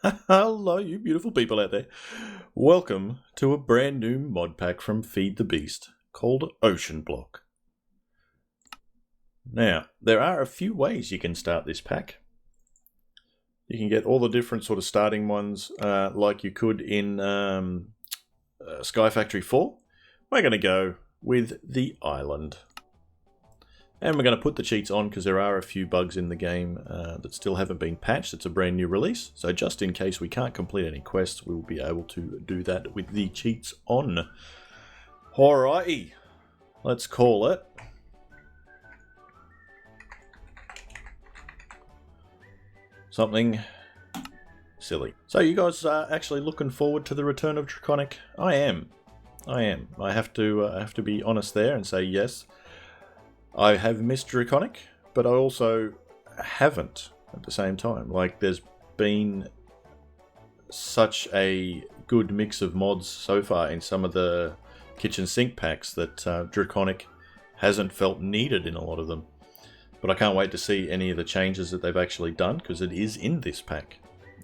Hello, you beautiful people out there. Welcome to a brand new mod pack from Feed the Beast called OceanBlock. Now, there are a few ways you can start this pack. You can get all the different sort of starting ones like you could in Sky Factory 4. We're going to go with the island. And we're going to put the cheats on because there are a few bugs in the game that still haven't been patched. It's a brand new release. So just in case we can't complete any quests, we will be able to do that with the cheats on. Alrighty. Let's call it. Something silly. So you guys are actually looking forward to the return of Draconic? I am. I have to be honest there and say yes. I have missed Draconic, but I also haven't at the same time. Like, there's been such a good mix of mods so far in some of the kitchen sink packs that Draconic hasn't felt needed in a lot of them. But I can't wait to see any of the changes that they've actually done, because it is in this pack.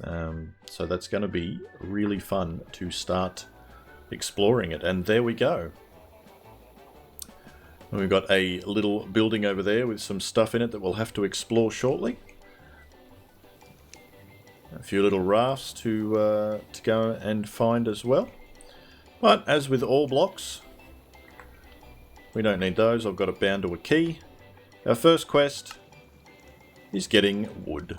So that's going to be really fun to start exploring it. And there we go. We've got a little building over there with some stuff in it that we'll have to explore shortly. A few little rafts to go and find as well. But as with all blocks, we don't need those. I've got it bound to a key. Our first quest is getting wood.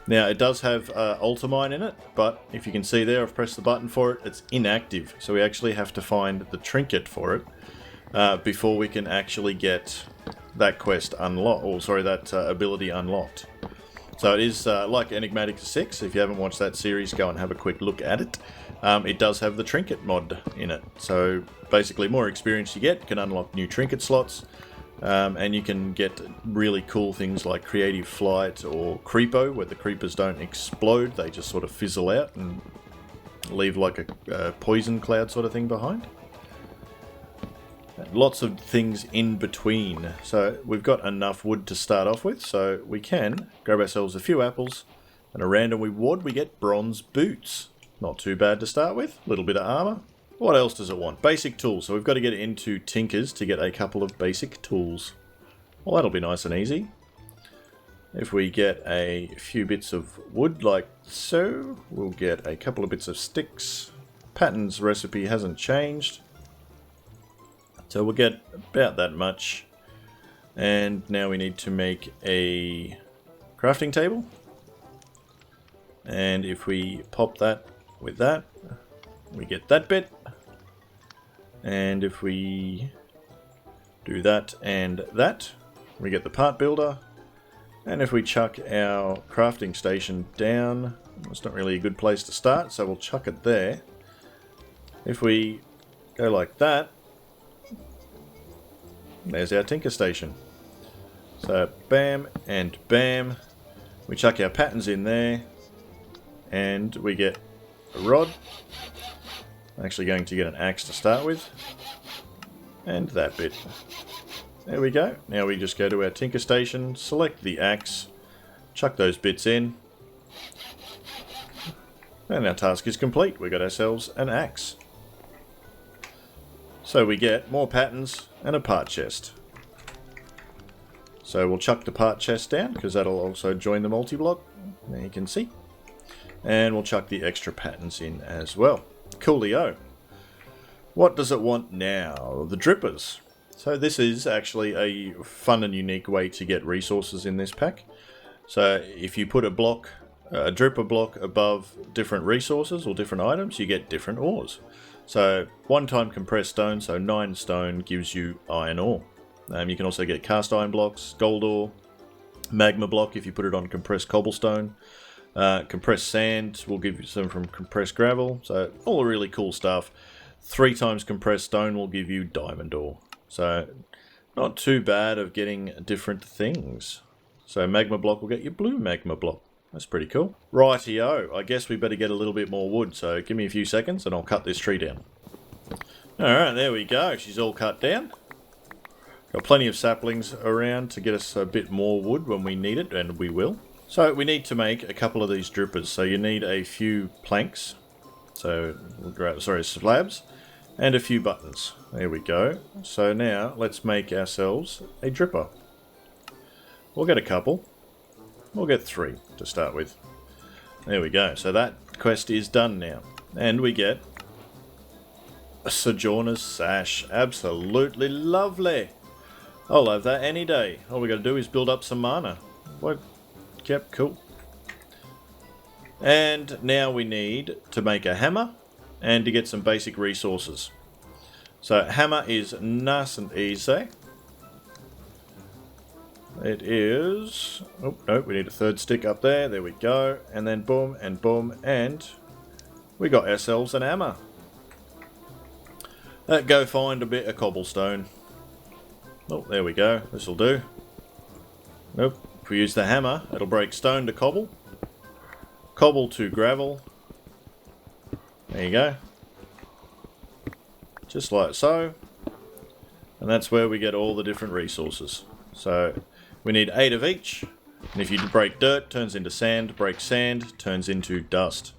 Now, it does have Ultimine in it, but if you can see there, I've pressed the button for it. It's inactive, so we actually have to find the trinket for it. Before we can actually get that quest unlocked, or sorry, that ability unlocked. So it is like Enigmatic 6. If you haven't watched that series, go and have a quick look at it. It does have the trinket mod in it. So basically, more experience you get, you can unlock new trinket slots, and you can get really cool things like Creative Flight or Creepo, where the creepers don't explode, they just sort of fizzle out and leave like a poison cloud sort of thing behind. Lots of things in between. So we've got enough wood to start off with, so we can grab ourselves a few apples and a random reward. We get bronze boots. Not too bad to start with. A little bit of armor. What else does it want? Basic tools. So we've got to get into Tinkers to get a couple of basic tools. Well, that'll be nice and easy. If we get a few bits of wood like so, we'll get a couple of bits of sticks. Patton's recipe hasn't changed. So we'll get about that much. And now we need to make a crafting table. And if we pop that with that, we get that bit. And if we do that and that, we get the part builder. And if we chuck our crafting station down, it's not really a good place to start, so we'll chuck it there. If we go like that, there's our tinker station. So bam and bam. We chuck our patterns in there. And we get a rod. I'm actually going to get an axe to start with. And that bit. There we go. Now we just go to our tinker station, select the axe, chuck those bits in. And our task is complete. We got ourselves an axe. So we get more patterns and a part chest. So we'll chuck the part chest down because that'll also join the multi-block. There you can see. And we'll chuck the extra patterns in as well. Coolio. What does it want now? The drippers. So this is actually a fun and unique way to get resources in this pack. So if you put a dripper block above different resources or different items, you get different ores. So 1-time compressed stone, so 9 stone gives you iron ore. You can also get cast iron blocks, gold ore, magma block if you put it on compressed cobblestone. Compressed sand will give you some from compressed gravel. So all the really cool stuff. 3 times compressed stone will give you diamond ore. So not too bad of getting different things. So magma block will get you blue magma block. That's pretty cool. Rightio, I guess we better get a little bit more wood, so give me a few seconds and I'll cut this tree down. Alright, there we go. She's all cut down. Got plenty of saplings around to get us a bit more wood when we need it, and we will. So we need to make a couple of these drippers. So you need a few planks. So we'll grab, sorry, slabs. And a few buttons. There we go. So now let's make ourselves a dripper. We'll get a couple. We'll get 3 to start with. There we go. So that quest is done now. And we get a Sojourner's Sash. Absolutely lovely. I'll have that any day. All we got to do is build up some mana. What? Yep, cool. And now we need to make a hammer and to get some basic resources. So hammer is nice and easy. It is... oh, no, we need a 3rd stick up there. There we go. And then boom and boom and we got ourselves an hammer. Go find a bit of cobblestone. Oh, there we go. This'll do. Nope. If we use the hammer, it'll break stone to cobble. Cobble to gravel. There you go. Just like so. And that's where we get all the different resources. So we need 8 of each. And if you break dirt, turns into sand. Break sand, turns into dust.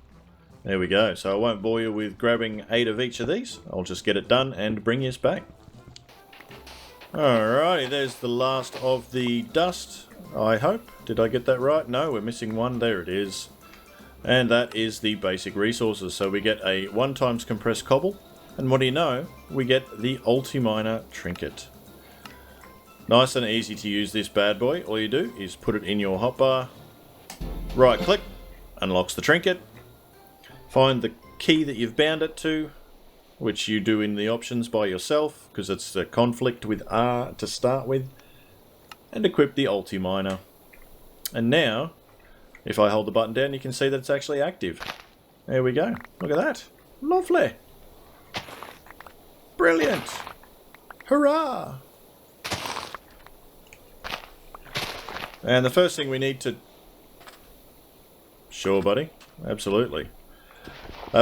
There we go. So I won't bore you with grabbing 8 of each of these. I'll just get it done and bring you back. Alrighty, there's the last of the dust, I hope. Did I get that right? No, we're missing one. There it is. And that is the basic resources. So we get a 1x compressed cobble. And what do you know? We get the Ultiminer Trinket. Nice and easy to use this bad boy. All you do is put it in your hotbar. Right click. Unlocks the trinket. Find the key that you've bound it to, which you do in the options by yourself, because it's a conflict with R to start with, and equip the Ultiminer. And now, if I hold the button down, you can see that it's actually active. There we go. Look at that. Lovely. Brilliant. Hurrah. And the first thing we need to... Sure, buddy. Absolutely.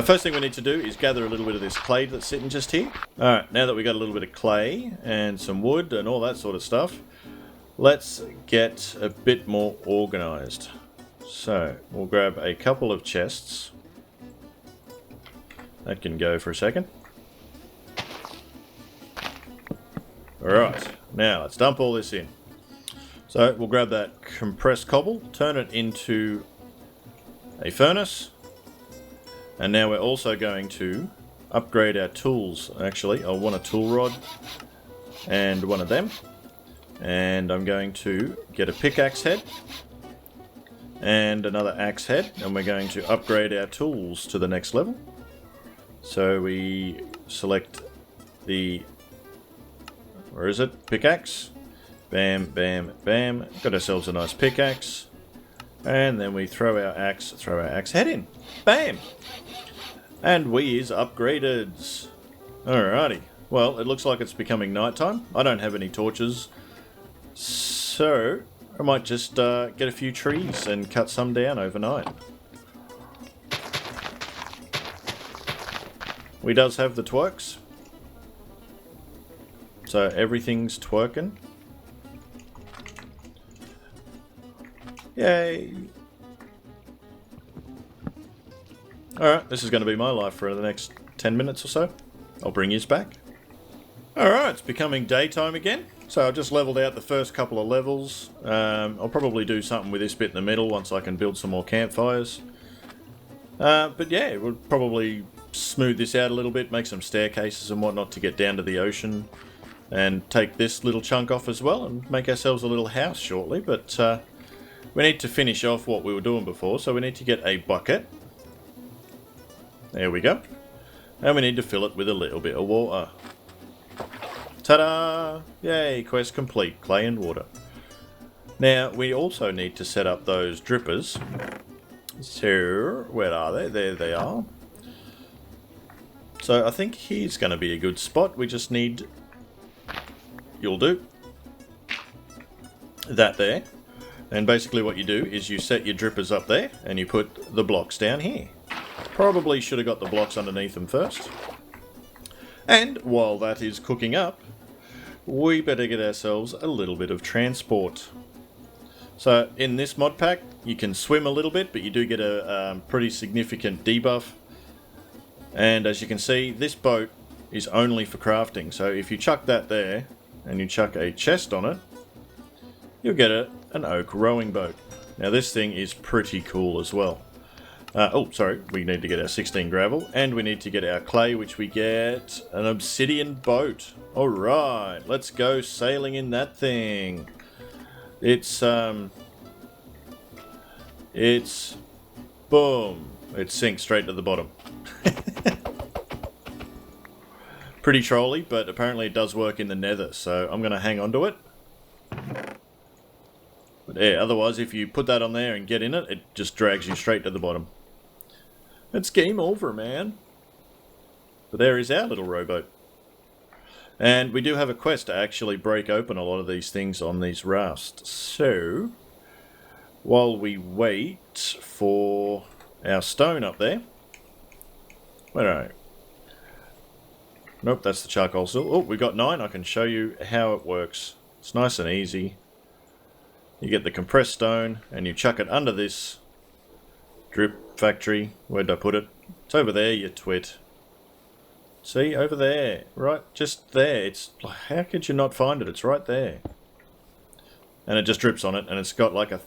First thing we need to do is gather a little bit of this clay that's sitting just here. Alright, now that we've got a little bit of clay and some wood and all that sort of stuff, let's get a bit more organised. So, we'll grab a couple of chests. That can go for a second. Alright, now let's dump all this in. So, we'll grab that compressed cobble, turn it into a furnace. And now we're also going to upgrade our tools. Actually, I want a tool rod and one of them. And I'm going to get a pickaxe head and another axe head. And we're going to upgrade our tools to the next level. So we select the... where is it? Pickaxe. Bam, bam, bam. Got ourselves a nice pickaxe. And then we throw our axe head in. Bam! And we is upgraded. Alrighty. Well, it looks like it's becoming nighttime. I don't have any torches. So, I might just get a few trees and cut some down overnight. We does have the twerks. So everything's twerking. Yay! Alright, this is going to be my life for the next 10 minutes or so. I'll bring yous back. Alright, it's becoming daytime again. So I've just leveled out the first couple of levels. I'll probably do something with this bit in the middle once I can build some more campfires. But yeah, we'll probably smooth this out a little bit, make some staircases and whatnot to get down to the ocean. And take this little chunk off as well and make ourselves a little house shortly. But we need to finish off what we were doing before, so we need to get a bucket. There we go. And we need to fill it with a little bit of water. Ta-da! Yay, quest complete. Clay and water. Now, we also need to set up those drippers. So, where are they? There they are. So, I think here's going to be a good spot. We just need... You'll do. That there. And basically what you do is you set your drippers up there and you put the blocks down here. Probably should have got the blocks underneath them first. And while that is cooking up, we better get ourselves a little bit of transport. So in this mod pack, you can swim a little bit, but you do get a pretty significant debuff. And as you can see, this boat is only for crafting. So if you chuck that there, and you chuck a chest on it, you'll get an oak rowing boat. Now this thing is pretty cool as well. Oh, sorry, we need to get our 16 gravel, and we need to get our clay, which we get an obsidian boat. Alright, let's go sailing in that thing. It's boom. It sinks straight to the bottom. Pretty trolly, but apparently it does work in the nether, so I'm going to hang on to it. But yeah, otherwise if you put that on there and get in it, it just drags you straight to the bottom. It's game over, man. But there is our little rowboat. And we do have a quest to actually break open a lot of these things on these rafts. So, while we wait for our stone up there... Where are we? Nope, that's the charcoal still. Oh, we got 9. I can show you how it works. It's nice and easy. You get the compressed stone and you chuck it under this drip factory. Where'd I put it? It's over there, you twit. See, over there. Right, just there. It's how could you not find it? It's right there. And it just drips on it, and it's got like a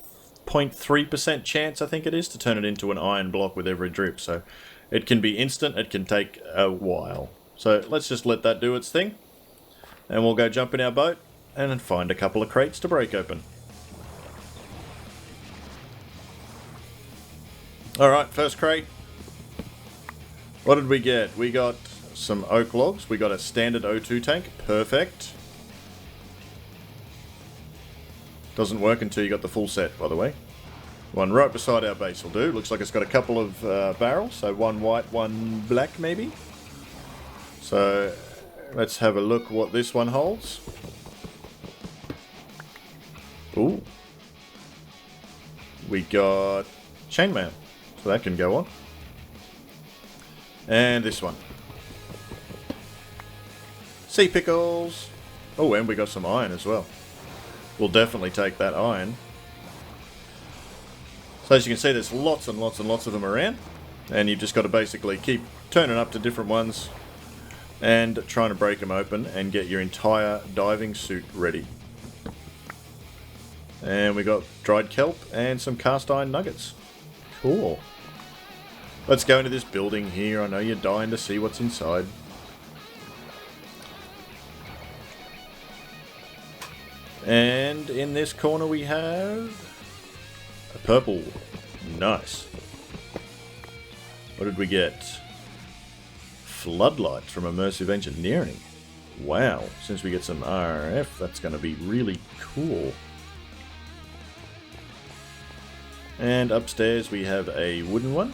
0.3% chance, I think it is, to turn it into an iron block with every drip. So it can be instant, it can take a while. So let's just let that do its thing. And we'll go jump in our boat and find a couple of crates to break open. Alright, first crate. What did we get? We got some oak logs. We got a standard O2 tank. Perfect. Doesn't work until you got the full set, by the way. One right beside our base will do. Looks like it's got a couple of barrels. So one white, one black maybe. So let's have a look what this one holds. Ooh. We got chainmail. So that can go on. And this one. Sea pickles. Oh, and we got some iron as well. We'll definitely take that iron. So as you can see, there's lots and lots and lots of them around. And you've just got to basically keep turning up to different ones and trying to break them open and get your entire diving suit ready. And we got dried kelp and some cast iron nuggets. Cool. Let's go into this building here. I know you're dying to see what's inside. And in this corner we have a purple. Nice. What did we get? Floodlights from Immersive Engineering. Wow. Since we get some RF, that's going to be really cool. And upstairs we have a wooden one.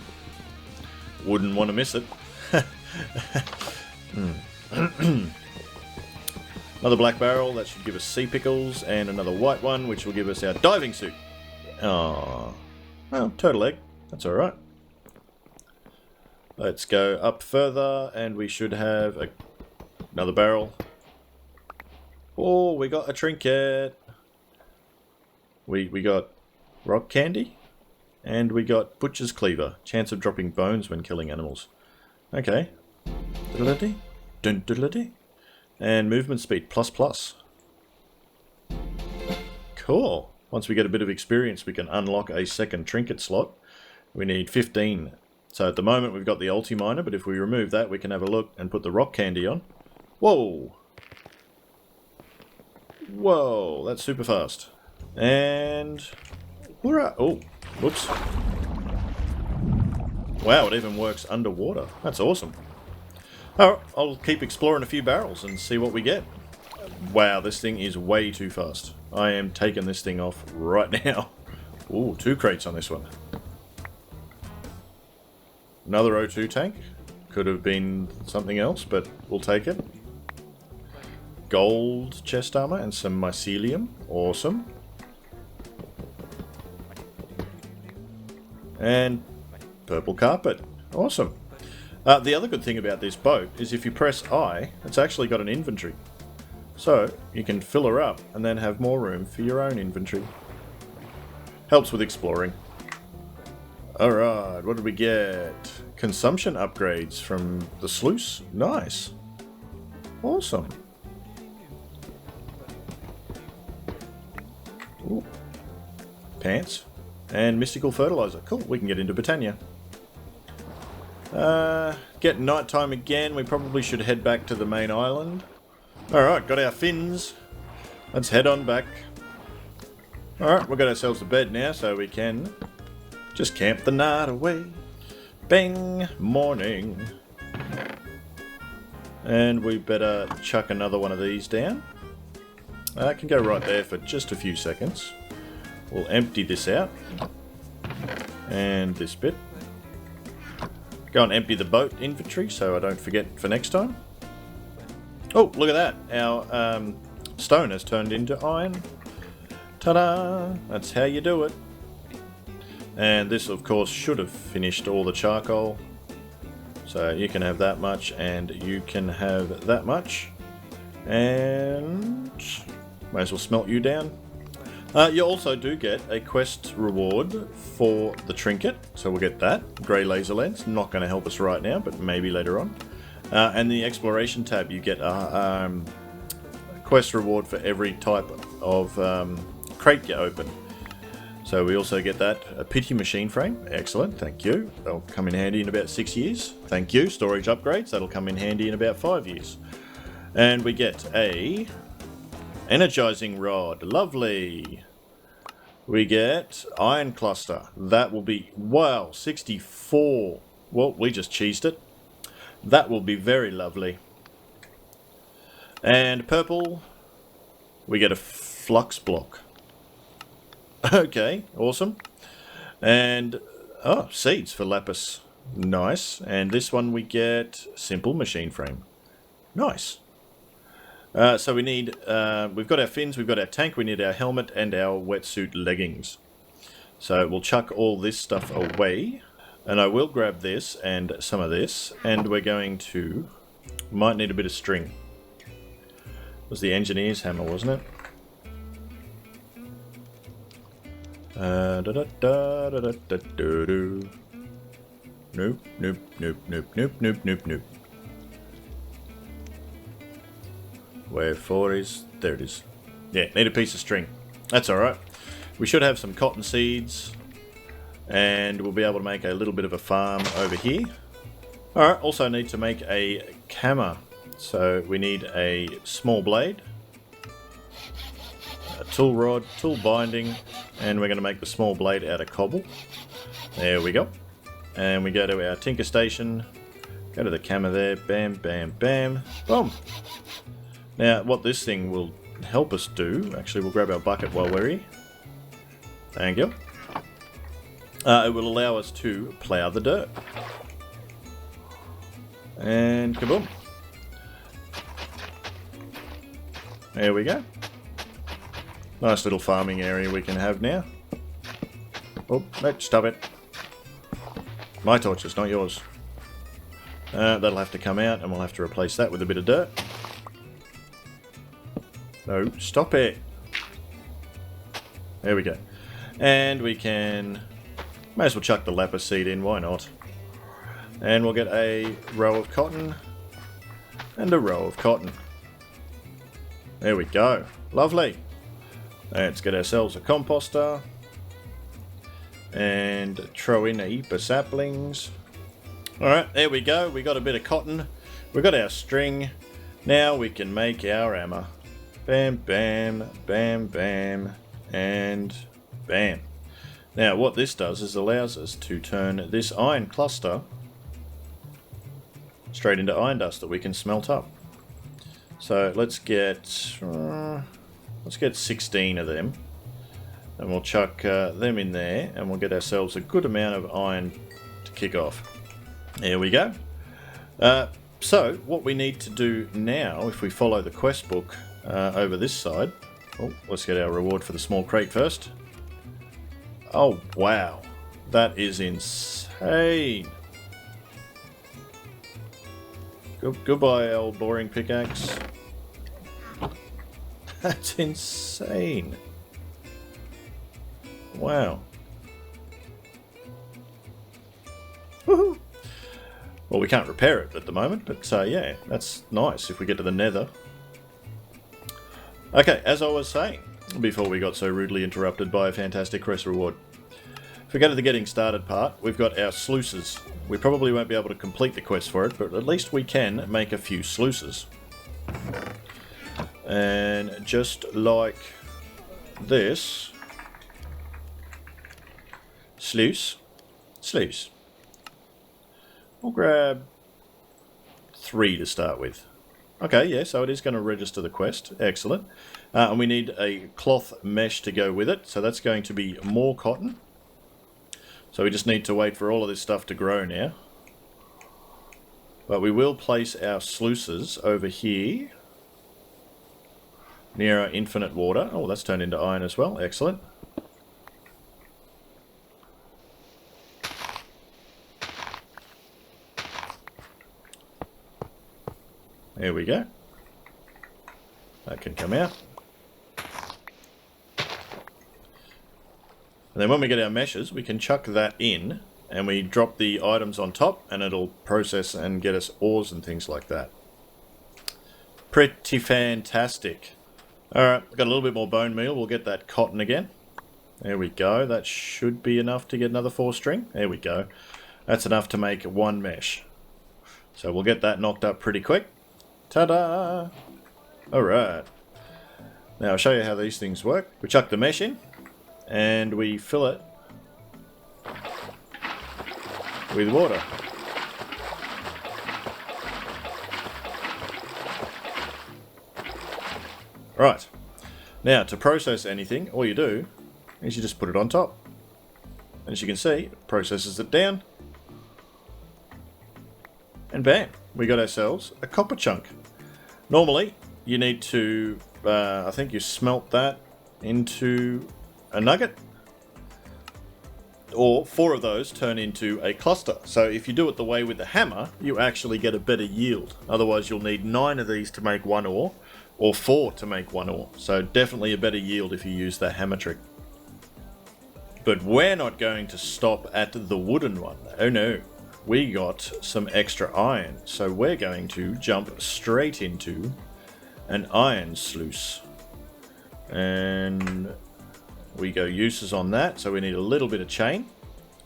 Wouldn't want to miss it. Another black barrel, that should give us sea pickles, and another white one, which will give us our diving suit. Oh, well, turtle egg. That's alright. Let's go up further, and we should have another barrel. Oh, we got a trinket. We got rock candy. And we got Butcher's Cleaver. Chance of dropping bones when killing animals. Okay. And movement speed ++. Cool. Once we get a bit of experience, we can unlock a second trinket slot. We need 15. So at the moment we've got the ulti miner, but if we remove that, we can have a look and put the rock candy on. Whoa! Whoa, that's super fast. And... oh, whoops. Wow, it even works underwater. That's awesome. Alright, I'll keep exploring a few barrels and see what we get. Wow, this thing is way too fast. I am taking this thing off right now. Ooh, 2 crates on this one. Another O2 tank. Could have been something else, but we'll take it. Gold chest armor and some mycelium. Awesome. And purple carpet. Awesome. The other good thing about this boat is if you press I, it's actually got an inventory. So you can fill her up and then have more room for your own inventory. Helps with exploring. Alright, what did we get? Consumption upgrades from the Sluice. Nice. Awesome. Ooh. Pants. And mystical fertilizer. Cool, we can get into Britannia. Get nighttime again. We probably should head back to the main island. Alright, got our fins. Let's head on back. Alright, we've got ourselves a bed now, so we can just camp the night away. Bang! Morning. And we better chuck another one of these down. That can go right there for just a few seconds. We'll empty this out. And this bit. Go and empty the boat inventory so I don't forget for next time. Oh, look at that. Our stone has turned into iron. Ta-da! That's how you do it. And this, of course, should have finished all the charcoal. So you can have that much, and you can have that much. And might as well smelt you down. You also do get a quest reward for the trinket, so we'll get that. Grey laser lens, not going to help us right now, but maybe later on. And the exploration tab, you get a quest reward for every type of crate you open. So we also get that. A pity machine frame, excellent, thank you. That'll come in handy in about 6 years. Thank you. Storage upgrades, that'll come in handy in about 5 years. And we get a energizing rod, lovely. We get iron cluster, that will be, wow, 64. Well, we just cheesed it. That will be very lovely. And purple, we get a flux block. Okay, awesome. And, oh, seeds for lapis. Nice. And this one we get simple machine frame. Nice. So we need, we've got our fins, we've got our tank, we need our helmet and our wetsuit leggings. So we'll chuck all this stuff away. And I will grab this and some of this. And we're going to, might need a bit of string. It was the engineer's hammer, wasn't it? Nope, nope, nope, nope, nope, nope, nope, nope. Where 4 is, there it is. Yeah, need a piece of string. That's alright. We should have some cotton seeds. And we'll be able to make a little bit of a farm over here. Alright, also need to make a camera. So we need a small blade, a tool rod, tool binding, and we're going to make the small blade out of cobble. There we go. And we go to our tinker station, go to the camera there, bam, bam, bam, boom. Now what this thing will help us do, actually we'll grab our bucket while we're here. Thank you. It will allow us to plough the dirt. And kaboom. There we go. Nice little farming area we can have now. Oh, no, stop it. My torches, not yours. That'll have to come out and we'll have to replace that with a bit of dirt. No, stop it. There we go. And we can... May as well chuck the lapis seed in, why not? And we'll get a row of cotton and a row of cotton. There we go. Lovely. Let's get ourselves a composter and throw in a heap of saplings. Alright, there we go. We got a bit of cotton. We got our string. Now we can make our hammer. Bam, bam, bam, bam, and bam. Now what this does is allows us to turn this iron cluster straight into iron dust that we can smelt up. So let's get 16 of them, and we'll chuck them in there, and we'll get ourselves a good amount of iron to kick off. There we go. So what we need to do now, if we follow the quest book over this side, oh, let's get our reward for the small crate first. Oh wow, that is insane. Goodbye, old boring pickaxe. That's insane. Wow. Woohoo! Well, we can't repair it at the moment, but yeah, that's nice if we get to the nether. Okay, as I was saying, before we got so rudely interrupted by a fantastic quest reward. If we go to the getting started part, we've got our sluices. We probably won't be able to complete the quest for it, but at least we can make a few sluices. And just like this, sluice. We'll grab 3 to start with. Okay, yeah, so it is going to register the quest. Excellent. And we need a cloth mesh to go with it, so that's going to be more cotton. So we just need to wait for all of this stuff to grow now. But we will place our sluices over here, near our infinite water. Oh, that's turned into iron as well. Excellent. There we go. That can come out. And then when we get our meshes, we can chuck that in, and we drop the items on top, and it'll process and get us ores and things like that. Pretty fantastic. Alright, got a little bit more bone meal. We'll get that cotton again. There we go. That should be enough to get another 4 string. There we go. That's enough to make 1 mesh. So we'll get that knocked up pretty quick. Ta-da! Alright. Now I'll show you how these things work. We chuck the mesh in, and we fill it with water. Right. Now, to process anything, all you do is you just put it on top. And as you can see, it processes it down. And bam, we got ourselves a copper chunk. Normally, you need to, I think you smelt that into a nugget. Or 4 of those turn into a cluster. So if you do it the way with the hammer, you actually get a better yield. Otherwise, you'll need 9 of these to make 1 ore, or 4 to make 1 ore. So definitely a better yield if you use the hammer trick. But we're not going to stop at the wooden one. Oh no. We got some extra iron, so we're going to jump straight into an iron sluice. And we go uses on that, so we need a little bit of chain.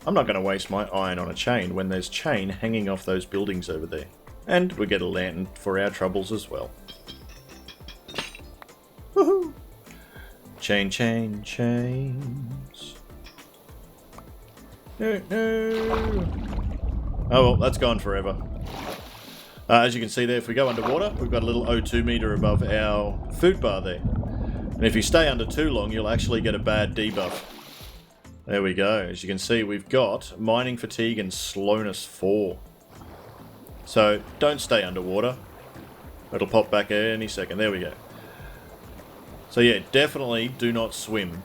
I'm not going to waste my iron on a chain when there's chain hanging off those buildings over there. And we get a lantern for our troubles as well. Woohoo! Chain, chain, chains. No. Oh well, that's gone forever. As you can see there, if we go underwater, we've got a little O2 meter above our food bar there. And if you stay under too long, you'll actually get a bad debuff. There we go. As you can see, we've got mining fatigue and slowness 4. So don't stay underwater. It'll pop back any second. There we go. So yeah, definitely do not swim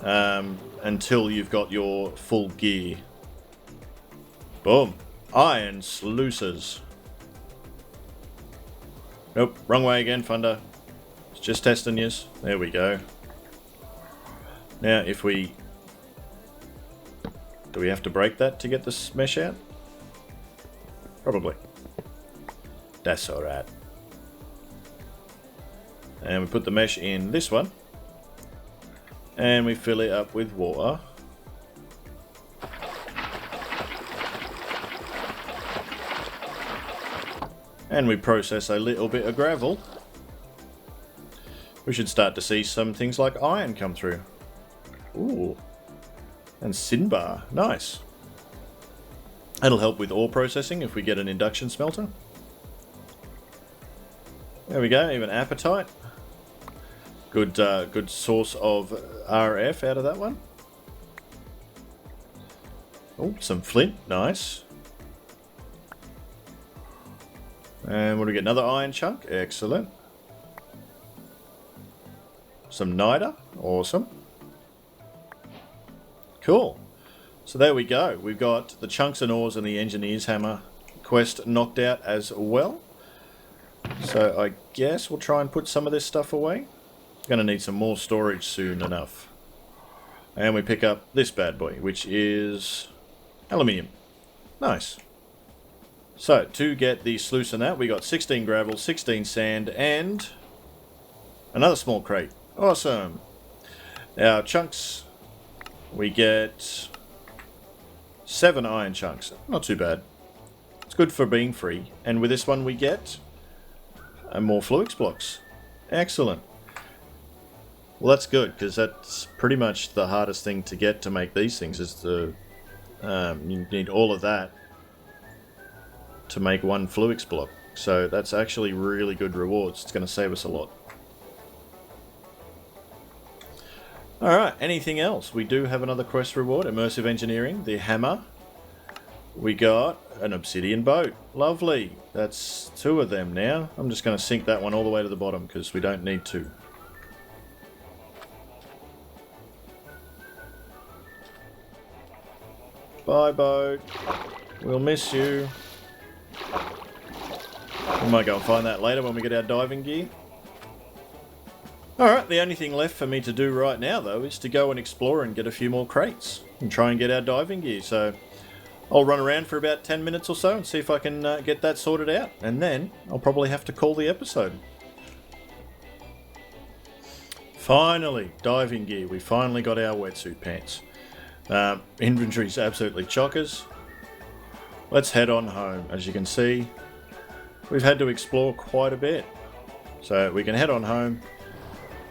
until you've got your full gear. Boom. Iron sluices. Nope, wrong way again, Funder. It's just testing yous. There we go. Now, if we... Do we have to break that to get this mesh out? Probably. That's alright. And we put the mesh in this one. And we fill it up with water. And we process a little bit of gravel. We should start to see some things like iron come through. Ooh. And Sinbar. Nice. That'll help with ore processing if we get an induction smelter. There we go, even apatite. Good source of RF out of that one. Oh, some flint. Nice. And what do we get? Another iron chunk. Excellent. Some niter. Awesome. Cool. So there we go. We've got the chunks and ores and the engineer's hammer quest knocked out as well. So I guess we'll try and put some of this stuff away. Going to need some more storage soon enough. And we pick up this bad boy, which is aluminium. Nice. So, to get the sluice on that, we got 16 gravel, 16 sand, and another small crate. Awesome. Our chunks, we get 7 iron chunks. Not too bad. It's good for being free. And with this one we get more Sluice blocks. Excellent. Well, that's good, because that's pretty much the hardest thing to get to make these things, is the you need all of that to make one Sluice block. So that's actually really good rewards. It's going to save us a lot. Alright, anything else? We do have another quest reward, Immersive Engineering, the hammer. We got an obsidian boat. Lovely. That's 2 of them now. I'm just going to sink that one all the way to the bottom because we don't need to. Bye, boat. We'll miss you. We might go and find that later when we get our diving gear. Alright, the only thing left for me to do right now, though, is to go and explore and get a few more crates and try and get our diving gear. So I'll run around for about 10 minutes or so and see if I can get that sorted out. And then I'll probably have to call the episode. Finally, diving gear. We finally got our wetsuit pants. Inventory's absolutely chockers. Let's head on home. As you can see, we've had to explore quite a bit. So we can head on home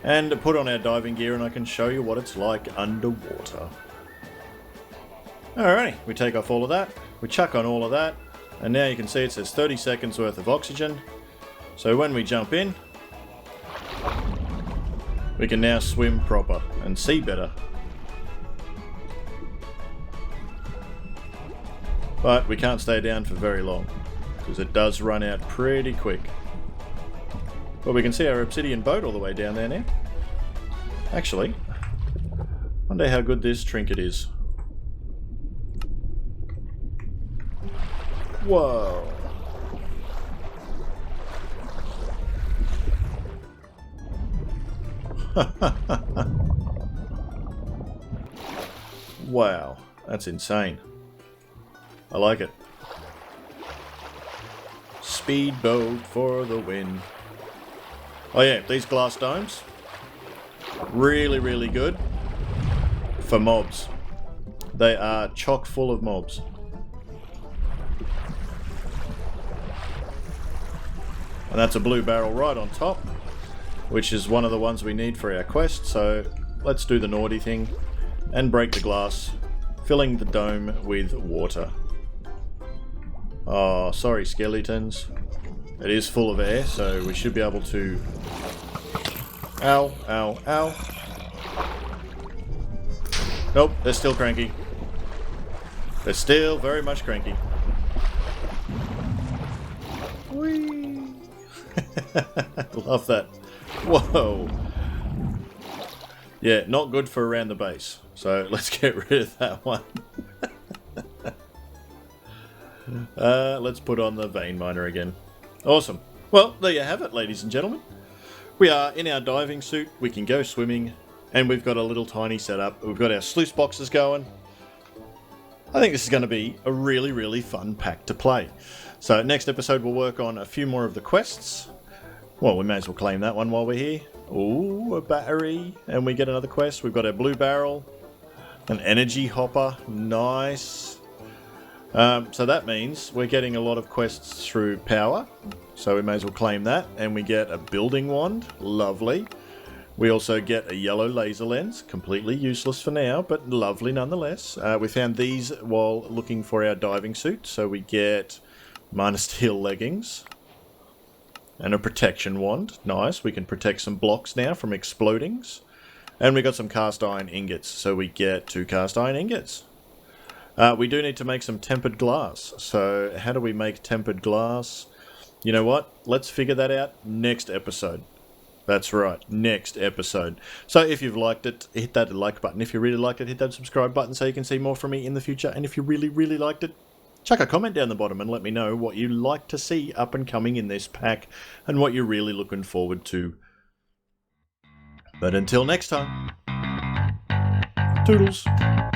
and put on our diving gear, and I can show you what it's like underwater. Alrighty, we take off all of that, we chuck on all of that, and now you can see it says 30 seconds worth of oxygen. So when we jump in, we can now swim proper and see better. But we can't stay down for very long, because it does run out pretty quick. But we can see our obsidian boat all the way down there now. Actually, wonder how good this trinket is. Whoa. Wow, that's insane. I like it. Speedboat for the win. Oh yeah, these glass domes, really, really good for mobs. They are chock full of mobs. And that's a blue barrel right on top, which is one of the ones we need for our quest. So let's do the naughty thing and break the glass, filling the dome with water. Oh, sorry skeletons. It is full of air, so we should be able to... Ow, ow, ow. Nope, they're still cranky. They're still very much cranky. Whee! Love that. Whoa. Yeah, not good for around the base. So let's get rid of that one. Let's put on the vein miner again. Awesome. Well, there you have it, ladies and gentlemen. We are in our diving suit. We can go swimming. And we've got a little tiny setup. We've got our sluice boxes going. I think this is going to be a really, really fun pack to play. So next episode we'll work on a few more of the quests. Well, we may as well claim that one while we're here. Ooh, a battery. And we get another quest. We've got our blue barrel. An energy hopper. Nice. So that means we're getting a lot of quests through power. So we may as well claim that. And we get a building wand. Lovely. We also get a yellow laser lens. Completely useless for now, but lovely nonetheless. We found these while looking for our diving suit. So we get minor steel leggings. And a protection wand. Nice. We can protect some blocks now from explodings. And we got some cast iron ingots. So we get 2 cast iron ingots. We do need to make some tempered glass. So how do we make tempered glass? You know what? Let's figure that out next episode. That's right, next episode. So if you've liked it, hit that like button. If you really liked it, hit that subscribe button so you can see more from me in the future. And if you really, really liked it, chuck a comment down the bottom and let me know what you'd like to see up and coming in this pack and what you're really looking forward to. But until next time, Toodles.